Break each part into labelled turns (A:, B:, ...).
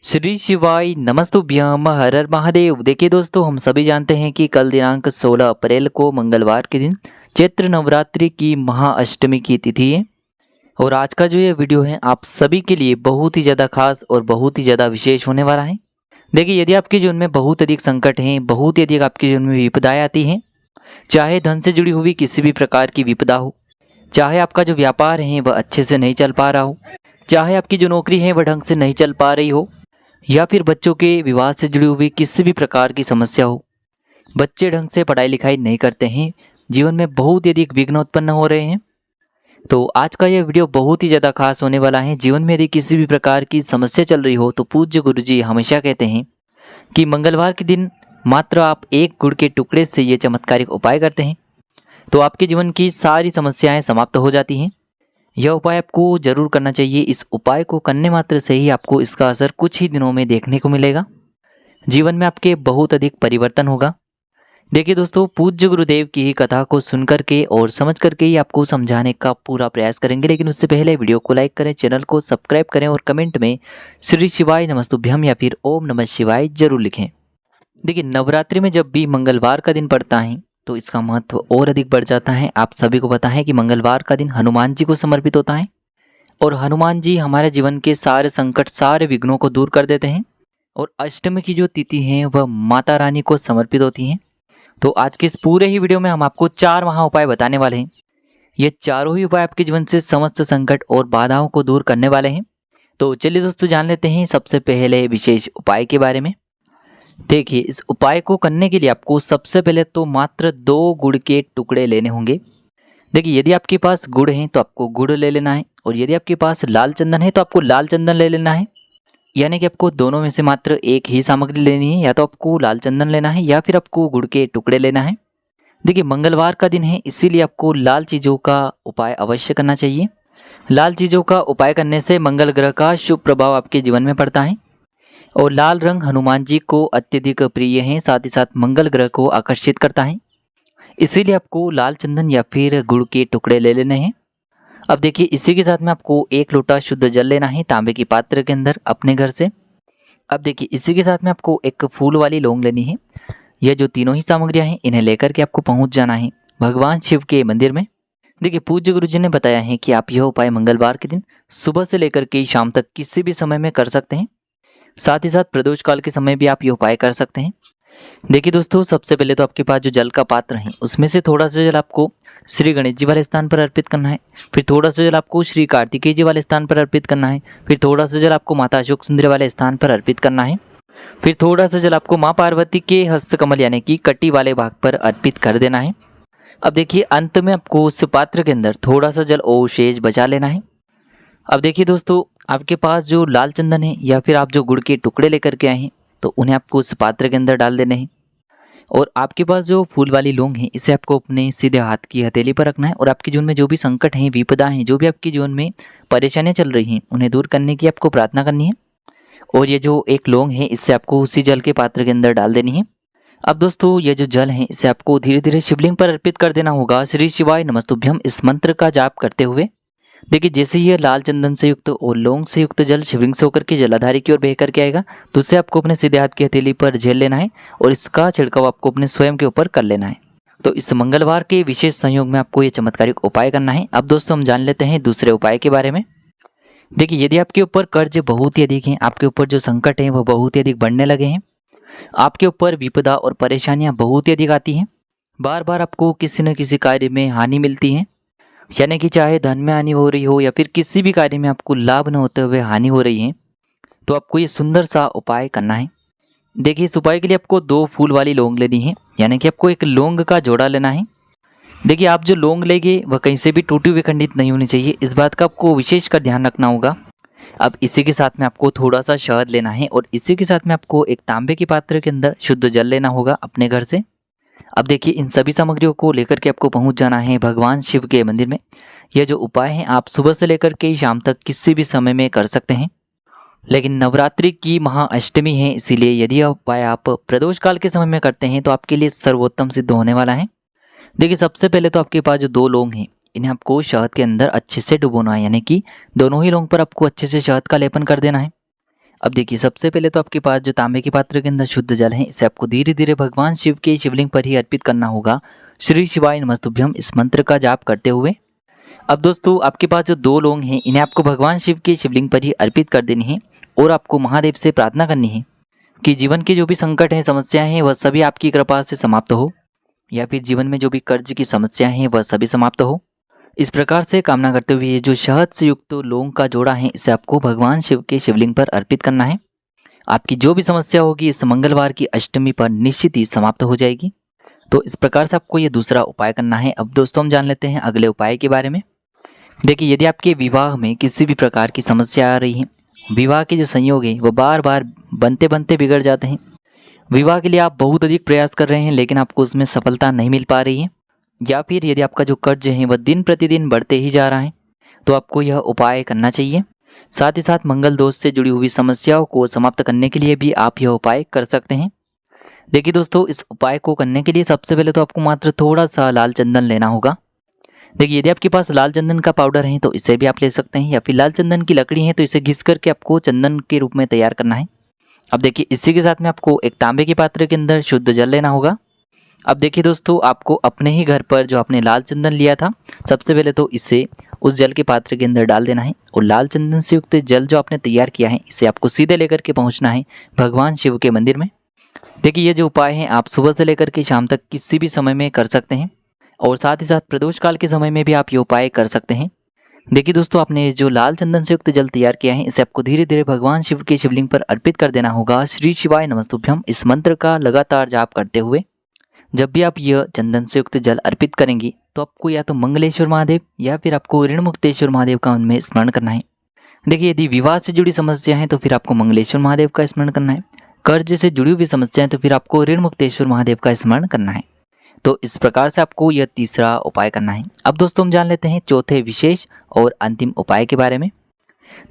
A: श्री शिवाय नमस्तुभ्यम हर हर महादेव। देखिए दोस्तों, हम सभी जानते हैं कि कल दिनांक 16 अप्रैल को मंगलवार के दिन चैत्र नवरात्रि की महाअष्टमी की तिथि है। और आज का जो ये वीडियो है आप सभी के लिए बहुत ही ज़्यादा खास और बहुत ही ज़्यादा विशेष होने वाला है। देखिए, यदि आपके जीवन में बहुत अधिक संकट हैं, बहुत ही अधिक आपके जीवन में विपदाएं आती हैं, चाहे धन से जुड़ी हुई किसी भी प्रकार की विपदा हो, चाहे आपका जो व्यापार है वह अच्छे से नहीं चल पा रहा हो, चाहे आपकी जो नौकरी है वह ढंग से नहीं चल पा रही हो, या फिर बच्चों के विवाह से जुड़ी हुई किसी भी प्रकार की समस्या हो, बच्चे ढंग से पढ़ाई लिखाई नहीं करते हैं, जीवन में बहुत ही अधिक विघ्न उत्पन्न हो रहे हैं, तो आज का यह वीडियो बहुत ही ज़्यादा खास होने वाला है। जीवन में यदि किसी भी प्रकार की समस्या चल रही हो तो पूज्य गुरुजी हमेशा कहते हैं कि मंगलवार के दिन मात्र आप एक गुड़ के टुकड़े से ये चमत्कारिक उपाय करते हैं तो आपके जीवन की सारी समस्याएं समाप्त हो जाती हैं। यह उपाय आपको जरूर करना चाहिए। इस उपाय को करने मात्र से ही आपको इसका असर कुछ ही दिनों में देखने को मिलेगा। जीवन में आपके बहुत अधिक परिवर्तन होगा। देखिए दोस्तों, पूज्य गुरुदेव की ही कथा को सुन करके और समझ करके ही आपको समझाने का पूरा प्रयास करेंगे, लेकिन उससे पहले वीडियो को लाइक करें, चैनल को सब्सक्राइब करें और कमेंट में श्री शिवाय नमस्तुभ्यम या फिर ओम नमः शिवाय जरूर लिखें। देखिए, नवरात्रि में जब भी मंगलवार का दिन पड़ता है तो इसका महत्व और अधिक बढ़ जाता है। आप सभी को पता है कि मंगलवार का दिन हनुमान जी को समर्पित होता है और हनुमान जी हमारे जीवन के सारे संकट, सारे विघ्नों को दूर कर देते हैं। और अष्टमी की जो तिथि है वह माता रानी को समर्पित होती हैं। तो आज के इस पूरे ही वीडियो में हम आपको 4 महा उपाय बताने वाले हैं। ये चारों ही उपाय आपके जीवन से समस्त संकट और बाधाओं को दूर करने वाले हैं। तो चलिए दोस्तों, जान लेते हैं सबसे पहले विशेष उपाय के बारे में। देखिए, इस उपाय को करने के लिए आपको सबसे पहले तो मात्र 2 गुड़ के टुकड़े लेने होंगे। देखिए, यदि आपके पास गुड़ है तो आपको गुड़ ले लेना है, और यदि आपके पास लाल चंदन है तो आपको लाल चंदन ले लेना है। यानी कि आपको दोनों में से मात्र एक ही सामग्री लेनी है, या तो आपको लाल चंदन लेना है या फिर आपको गुड़ के टुकड़े लेना है। देखिए, मंगलवार का दिन है, इसीलिए आपको लाल चीज़ों का उपाय अवश्य करना चाहिए। लाल चीज़ों का उपाय करने से मंगल ग्रह का शुभ प्रभाव आपके जीवन में पड़ता है, और लाल रंग हनुमान जी को अत्यधिक प्रिय है, साथ ही साथ मंगल ग्रह को आकर्षित करता है। इसीलिए आपको लाल चंदन या फिर गुड़ के टुकड़े ले लेने हैं। अब देखिए, इसी के साथ में आपको 1 लोटा शुद्ध जल लेना है तांबे के पात्र के अंदर अपने घर से। अब देखिए, इसी के साथ में आपको एक फूल वाली लौंग लेनी है। यह जो तीनों ही सामग्रियां हैं इन्हें लेकर के आपको पहुंच जाना है भगवान शिव के मंदिर में। देखिए, पूज्य गुरु जी ने बताया है कि आप यह उपाय मंगलवार के दिन सुबह से लेकर के शाम तक किसी भी समय में कर सकते हैं। साथ ही साथ प्रदोष काल के समय भी आप ये उपाय कर सकते हैं। देखिए दोस्तों, सबसे पहले तो आपके पास जो जल का पात्र है उसमें से थोड़ा सा जल आपको श्री गणेश जी वाले स्थान पर अर्पित करना है, फिर थोड़ा सा जल आपको श्री कार्तिकेय जी वाले स्थान पर अर्पित करना है, फिर थोड़ा सा जल आपको माता अशोक सुंदरी वाले स्थान पर अर्पित करना है, फिर थोड़ा सा जल आपको माँ पार्वती के हस्तकमल यानी कि कटी वाले भाग पर अर्पित कर देना है। अब देखिए, अंत में आपको उस पात्र के अंदर थोड़ा सा जल और शेष बचा लेना है। अब देखिए दोस्तों, आपके पास जो लाल चंदन है या फिर आप जो गुड़ के टुकड़े लेकर के आए हैं तो उन्हें आपको उस पात्र के अंदर डाल देने हैं। और आपके पास जो फूल वाली लौंग है इसे आपको अपने सीधे हाथ की हथेली पर रखना है, और आपके जीवन में जो भी संकट हैं, विपदा हैं, जो भी आपके जीवन में परेशानियां चल रही हैं उन्हें दूर करने की आपको प्रार्थना करनी है। और ये जो एक लौंग है इससे आपको उसी जल के पात्र के अंदर डाल देनी है। अब दोस्तों, ये जो जल है इसे आपको धीरे धीरे शिवलिंग पर अर्पित कर देना होगा। श्री शिवाय नमस्तुभ्यम इस मंत्र का जाप करते हुए। देखिए, जैसे ही यह लाल चंदन से युक्त और लौंग से युक्त जल शिवलिंग से होकर के जलाधारी की ओर बह करके आएगा तो उसे आपको अपने सीधे हाथ की हथेली पर झेल लेना है, और इसका छिड़काव आपको अपने स्वयं के ऊपर कर लेना है। तो इस मंगलवार के विशेष संयोग में आपको ये चमत्कारिक उपाय करना है। अब दोस्तों, हम जान लेते हैं दूसरे उपाय के बारे में। देखिए, यदि आपके ऊपर कर्ज बहुत ही अधिक हैं, आपके ऊपर जो संकट हैं वो बहुत ही अधिक बढ़ने लगे हैं, आपके ऊपर विपदा और परेशानियां बहुत ही अधिक आती हैं, बार बार आपको किसी न किसी कार्य में हानि मिलती है, यानी कि चाहे धन में हानि हो रही हो या फिर किसी भी कार्य में आपको लाभ न होते हुए हानि हो रही है, तो आपको ये सुंदर सा उपाय करना है। देखिए, इस उपाय के लिए आपको 2 फूल वाली लौंग लेनी है, यानी कि आपको एक लौंग का जोड़ा लेना है। देखिए, आप जो लौंग लेंगे वह कहीं से भी टूटी हुई खंडित नहीं होनी चाहिए, इस बात का आपको विशेष कर ध्यान रखना होगा। अब इसी के साथ में आपको थोड़ा सा शहद लेना है, और इसी के साथ में आपको एक तांबे के पात्र के अंदर शुद्ध जल लेना होगा अपने घर से। अब देखिए, इन सभी सामग्रियों को लेकर के आपको पहुंच जाना है भगवान शिव के मंदिर में। यह जो उपाय है आप सुबह से लेकर के शाम तक किसी भी समय में कर सकते हैं, लेकिन नवरात्रि की महाअष्टमी है, इसीलिए यदि यह उपाय आप प्रदोष काल के समय में करते हैं तो आपके लिए सर्वोत्तम सिद्ध होने वाला है। देखिए, सबसे पहले तो आपके पास जो 2 लौंग हैं इन्हें आपको शहद के अंदर अच्छे से डुबोना है, यानी कि दोनों ही लौंग पर आपको अच्छे से शहद का लेपन कर देना है। अब देखिए सबसे पहले तो आपके पास जो तांबे के पात्र के अंदर शुद्ध जल है इसे आपको धीरे धीरे भगवान शिव के शिवलिंग पर ही अर्पित करना होगा। श्री शिवाय नमस्तुभ्यम इस मंत्र का जाप करते हुए। अब दोस्तों आपके पास जो 2 लौंग हैं इन्हें आपको भगवान शिव के शिवलिंग पर ही अर्पित कर देनी है और आपको महादेव से प्रार्थना करनी है कि जीवन के जो भी संकट हैं, समस्याएं हैं, वह सभी आपकी कृपा से समाप्त हो, या फिर जीवन में जो भी कर्ज की समस्या हैं वह सभी समाप्त हो। इस प्रकार से कामना करते हुए ये जो शहद से युक्त लौंग का जोड़ा है इसे आपको भगवान शिव के शिवलिंग पर अर्पित करना है। आपकी जो भी समस्या होगी इस मंगलवार की अष्टमी पर निश्चित ही समाप्त हो जाएगी। तो इस प्रकार से आपको ये दूसरा उपाय करना है। अब दोस्तों हम जान लेते हैं अगले उपाय के बारे में। देखिए यदि आपके विवाह में किसी भी प्रकार की समस्या आ रही है, विवाह के जो संयोग है वह बार बार बनते बनते बिगड़ जाते हैं, विवाह के लिए आप बहुत अधिक प्रयास कर रहे हैं लेकिन आपको उसमें सफलता नहीं मिल पा रही है, या फिर यदि आपका जो कर्ज है वह दिन प्रतिदिन बढ़ते ही जा रहा है, तो आपको यह उपाय करना चाहिए। साथ ही साथ मंगल दोष से जुड़ी हुई समस्याओं को समाप्त करने के लिए भी आप यह उपाय कर सकते हैं। देखिए दोस्तों इस उपाय को करने के लिए सबसे पहले तो आपको मात्र थोड़ा सा लाल चंदन लेना होगा। देखिए यदि आपके पास लाल चंदन का पाउडर है तो इसे भी आप ले सकते हैं, या फिर लाल चंदन की लकड़ी है तो इसे घिस करके आपको चंदन के रूप में तैयार करना है। अब देखिए इसी के साथ में आपको एक तांबे के पात्र के अंदर शुद्ध जल लेना होगा। अब देखिए दोस्तों आपको अपने ही घर पर जो आपने लाल चंदन लिया था सबसे पहले तो इसे उस जल के पात्र के अंदर डाल देना है, और लाल चंदन से युक्त जल जो आपने तैयार किया है इसे आपको सीधे लेकर के पहुंचना है भगवान शिव के मंदिर में। देखिए ये जो उपाय हैं आप सुबह से लेकर के शाम तक किसी भी समय में कर सकते हैं, और साथ ही साथ प्रदोष काल के समय में भी आप ये उपाय कर सकते हैं। देखिए दोस्तों आपने जो लाल चंदन से युक्त जल तैयार किया है इसे आपको धीरे धीरे भगवान शिव के शिवलिंग पर अर्पित कर देना होगा। श्री शिवाय नमस्तुभ्यम इस मंत्र का लगातार जाप करते हुए। जब भी आप यह चंदन से युक्त जल अर्पित करेंगी तो आपको या तो मंगलेश्वर महादेव या फिर आपको ऋणमुक्तेश्वर महादेव का उनमें स्मरण करना है। देखिए यदि विवाह से जुड़ी समस्या है तो फिर आपको मंगलेश्वर महादेव का स्मरण करना है, कर्ज से जुड़ी हुई समस्या है तो फिर आपको ऋणमुक्तेश्वर महादेव का स्मरण करना है। तो इस प्रकार से आपको यह तीसरा उपाय करना है। अब दोस्तों हम जान लेते हैं चौथे विशेष और अंतिम उपाय के बारे में।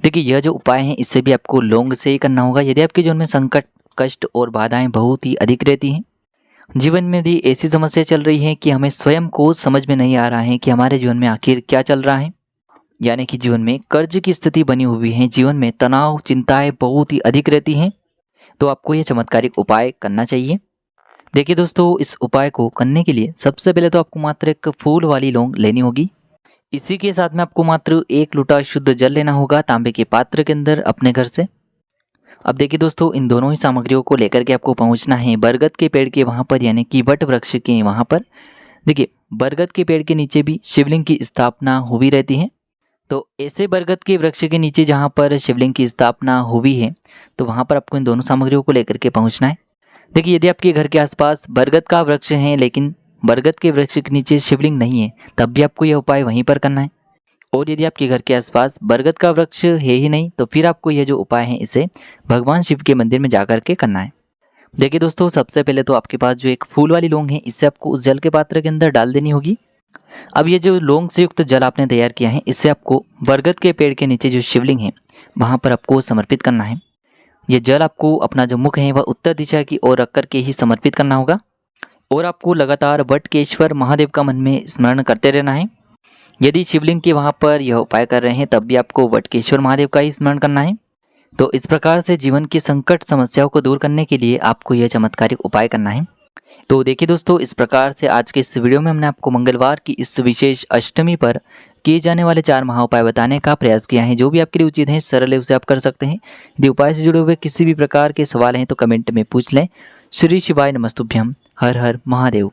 A: देखिए यह जो उपाय है इससे भी आपको लौंग से ही करना होगा। यदि आपके जीवन में संकट, कष्ट और बाधाएं बहुत ही अधिक रहती हैं, जीवन में यदि ऐसी समस्या चल रही है कि हमें स्वयं को समझ में नहीं आ रहा है कि हमारे जीवन में आखिर क्या चल रहा है, यानी कि जीवन में कर्ज की स्थिति बनी हुई है, जीवन में तनाव, चिंताएं बहुत ही अधिक रहती हैं, तो आपको यह चमत्कारिक उपाय करना चाहिए। देखिए दोस्तों इस उपाय को करने के लिए सबसे पहले तो आपको मात्र एक फूल वाली लौंग लेनी होगी। इसी के साथ में आपको मात्र 1 लोटा शुद्ध जल लेना होगा तांबे के पात्र के अंदर अपने घर से। अब देखिए दोस्तों इन दोनों ही सामग्रियों को लेकर के आपको पहुंचना है बरगद के पेड़ के वहां पर, यानी कि वट वृक्ष के वहां पर। देखिए बरगद के पेड़ के नीचे भी शिवलिंग की स्थापना हुई रहती है, तो ऐसे बरगद के वृक्ष के नीचे जहाँ पर शिवलिंग की स्थापना हुई है तो वहाँ पर आपको इन दोनों सामग्रियों को लेकर के पहुँचना है। देखिए यदि आपके घर के आसपास बरगद का वृक्ष है लेकिन बरगद के वृक्ष के नीचे शिवलिंग नहीं है तब भी आपको यह उपाय वहीं पर करना है, और यदि आपके घर के आसपास बरगद का वृक्ष है ही नहीं तो फिर आपको यह जो उपाय है इसे भगवान शिव के मंदिर में जाकर के करना है। देखिए दोस्तों सबसे पहले तो आपके पास जो एक फूल वाली लौंग है इसे आपको उस जल के पात्र के अंदर डाल देनी होगी। अब ये जो लौंग से युक्त जल आपने तैयार किया है इसे आपको बरगद के पेड़ के नीचे जो शिवलिंग है वहाँ पर आपको समर्पित करना है। ये जल आपको अपना जो मुख है वह उत्तर दिशा की ओर रख करके ही समर्पित करना होगा, और आपको लगातार वटकेश्वर महादेव का मन में स्मरण करते रहना है। यदि शिवलिंग के वहाँ पर यह उपाय कर रहे हैं तब भी आपको वटकेश्वर महादेव का ही स्मरण करना है। तो इस प्रकार से जीवन की संकट समस्याओं को दूर करने के लिए आपको यह चमत्कारिक उपाय करना है। तो देखिए दोस्तों इस प्रकार से आज के इस वीडियो में हमने आपको मंगलवार की इस विशेष अष्टमी पर किए जाने वाले 4 महा उपाय बताने का प्रयास किया है। जो भी आपके लिए उचित है, सरल है, उसे आप कर सकते हैं। यदि उपाय से जुड़े हुए किसी भी प्रकार के सवाल हैं तो कमेंट में पूछ लें। श्री शिवाय नमस्तुभ्यम। हर हर महादेव।